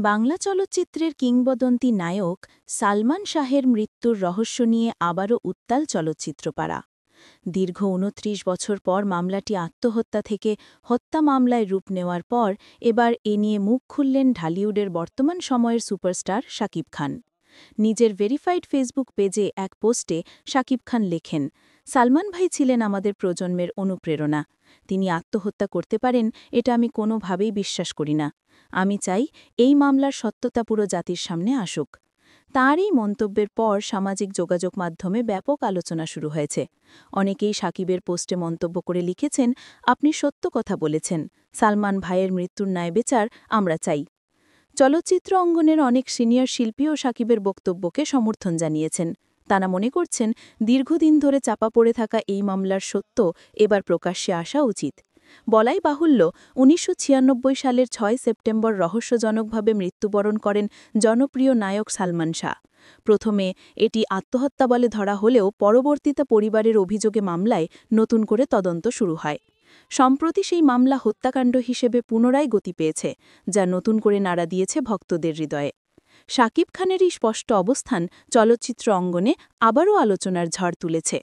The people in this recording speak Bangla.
বাংলা চলচ্চিত্রের কিংবদন্তি নায়ক সালমান শাহের মৃত্যুর রহস্য নিয়ে আবারও উত্তাল চলচ্চিত্রপাড়া। দীর্ঘ ২৯ বছর পর মামলাটি আত্মহত্যা থেকে হত্যা মামলায় রূপ নেওয়ার পর এবার এ নিয়ে মুখ খুললেন ঢালিউডের বর্তমান সময়ের সুপারস্টার শাকিব খান। নিজের ভেরিফাইড ফেসবুক পেজে এক পোস্টে শাকিব খান লেখেন, সালমান ভাই ছিলেন আমাদের প্রজন্মের অনুপ্রেরণা। তিনি আত্মহত্যা করতে পারেন এটা আমি কোনোভাবেই বিশ্বাস করি না। আমি চাই এই মামলার সত্যতা পুরো জাতির সামনে আসুক। তাঁর এই মন্তব্যের পর সামাজিক যোগাযোগ মাধ্যমে ব্যাপক আলোচনা শুরু হয়েছে। অনেকেই শাকিবের পোস্টে মন্তব্য করে লিখেছেন, আপনি সত্য কথা বলেছেন, সালমান ভাইয়ের মৃত্যুর ন্যায় বিচার আমরা চাই। চলচ্চিত্র অঙ্গনের অনেক সিনিয়র শিল্পীও শাকিবের বক্তব্যকে সমর্থন জানিয়েছেন। তারা মনে করছেন, দীর্ঘদিন ধরে চাপা পড়ে থাকা এই মামলার সত্য এবার প্রকাশ্যে আসা উচিত। বলাই বাহুল্য, ১৯৯৬ সালের ৬ সেপ্টেম্বর রহস্যজনকভাবে মৃত্যুবরণ করেন জনপ্রিয় নায়ক সালমান শাহ। প্রথমে এটি আত্মহত্যা বলে ধরা হলেও পরবর্তীতে পরিবারের অভিযোগে মামলায় নতুন করে তদন্ত শুরু হয়। সম্প্রতি সেই মামলা হত্যাকাণ্ড হিসেবে পুনরায় গতি পেয়েছে, যা নতুন করে নাড়া দিয়েছে ভক্তদের হৃদয়ে। শাকিব খানের এই স্পষ্ট অবস্থান চলচ্চিত্র অঙ্গনে আবারও আলোচনার ঝড় তুলেছে।